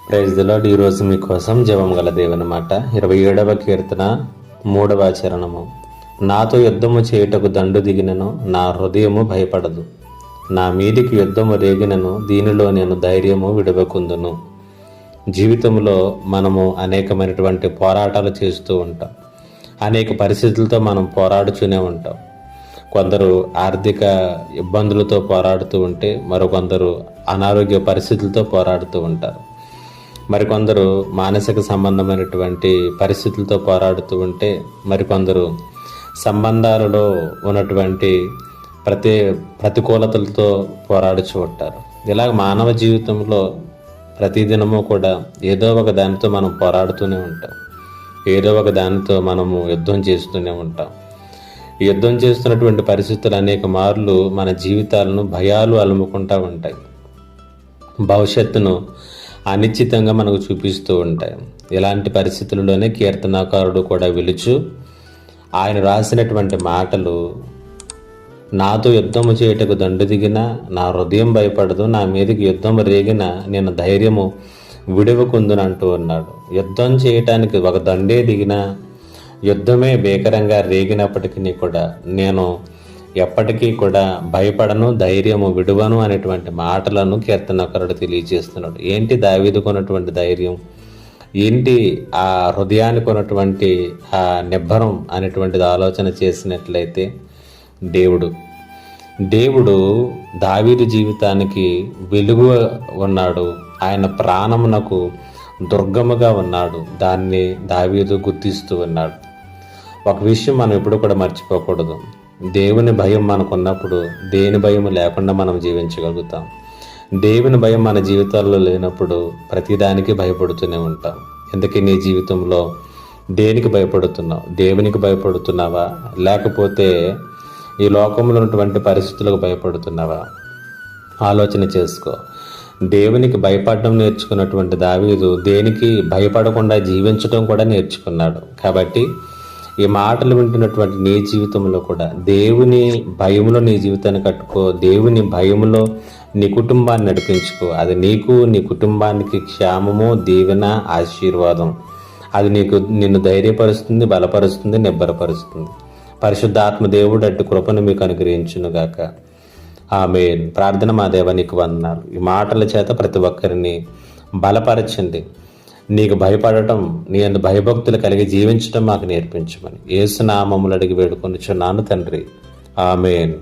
Praise the lord. ఈరోజు మీకోసం జవం గల దేవుని మాట 27వ కీర్తన 3వ చరణము. నాతో యుద్ధము చేయుటకు దండు దిగినను నా హృదయము భయపడదు. నా మీదికి యుద్ధము రేగినను దీనిలో నేను ధైర్యము విడవకుందును. జీవితంలో మనము అనేకమైనటువంటి పోరాటాలు చేస్తూ ఉంటాం. అనేక పరిస్థితులతో మనం పోరాడుతూనే ఉంటాం. కొందరు ఆర్థిక ఇబ్బందులతో పోరాడుతూ ఉంటే మరికొందరు అనారోగ్య పరిస్థితులతో పోరాడుతూ ఉంటారు. మరికొందరు మానసిక సంబంధమైనటువంటి పరిస్థితులతో పోరాడుతూ ఉంటే మరికొందరు సంబంధాలలో ఉన్నటువంటి ప్రతికూలతలతో పోరాడుతూ ఉంటారు. ఇలా మానవ జీవితంలో ప్రతిదినము కూడా ఏదో ఒక దానితో మనం పోరాడుతూనే ఉంటాం. ఏదో ఒక దానితో మనము యుద్ధం చేస్తూనే ఉంటాం. యుద్ధం చేస్తున్నటువంటి పరిస్థితులు అనేక మార్లు మన జీవితాలను భయాలు అలుముకుంటూ ఉంటాయి. భవిష్యత్తును అనిశ్చితంగా మనకు చూపిస్తూ ఉంటాయి. ఇలాంటి పరిస్థితుల్లోనే కీర్తనాకారుడు కూడా వెలుచు ఆయన రాసినటువంటి మాటలు, నాతో యుద్ధము చేయుటకు దండు దిగిన నా హృదయం భయపడదు, నా మీదకి యుద్ధము రేగిన నేను ధైర్యము విడవకుందునంటూ ఉన్నాడు. యుద్ధం చేయటానికి ఒక దండే దిగిన యుద్ధమే భీకరంగా రేగినప్పటికీ కూడా నేను ఎప్పటికీ కూడా భయపడను, ధైర్యము విడువను అనేటువంటి మాటలను కీర్తనకారుడు తెలియజేస్తున్నాడు. ఏంటి దావీదుకు ఉన్నటువంటి ధైర్యం? ఏంటి ఆ హృదయానికి ఉన్నటువంటి ఆ నిబ్బరం అనేటువంటిది ఆలోచన చేసినట్లయితే దేవుడు దావీదు జీవితానికి వెలుగు ఉన్నాడు. ఆయన ప్రాణమునకు దుర్గముగా ఉన్నాడు. దాన్ని దావీదు గుర్తిస్తూ ఉన్నాడు. ఒక విషయం మనం ఎప్పుడు కూడా మర్చిపోకూడదు. దేవుని భయం మనకున్నప్పుడు దేని భయం లేకుండా మనం జీవించగలుగుతాం. దేవుని భయం మన జీవితాల్లో లేనప్పుడు ప్రతిదానికి భయపడుతూనే ఉంటాం. ఎందుకే నీ జీవితంలో దేనికి భయపడుతున్నావు? దేవునికి భయపడుతున్నావా, లేకపోతే ఈ లోకంలో ఉన్నటువంటి పరిస్థితులకు భయపడుతున్నావా? ఆలోచన చేసుకో. దేవునికి భయపడడం నేర్చుకున్నటువంటి దావీదు దేనికి భయపడకుండా జీవించడం కూడా నేర్చుకున్నాడు. కాబట్టి ఈ మాటలు వింటున్నటువంటి నీ జీవితంలో కూడా దేవుని భయములో నీ జీవితాన్ని కట్టుకో. దేవుని భయములో నీ కుటుంబాన్ని నడిపించుకో. అది నీకు, నీ కుటుంబానికి క్షేమము, దీవెన, ఆశీర్వాదం. అది నిన్ను ధైర్యపరుస్తుంది, బలపరుస్తుంది, నిబ్బరపరుస్తుంది. పరిశుద్ధాత్మ దేవుడు అట్టి కృపను మీకు అనుగ్రహించునుగాక. ఆమేన్. ప్రార్థన. మా దేవా, నీకు వందనాలు. ఈ మాటల చేత ప్రతి ఒక్కరిని బలపరచండి. నీకు భయపడటం, నీ అందు భయభక్తులు కలిగి జీవించడం మాకు నేర్పించమని యేసు నామములో అడిగి వేడుకొనుచున్నాను తండ్రి. ఆమేన్.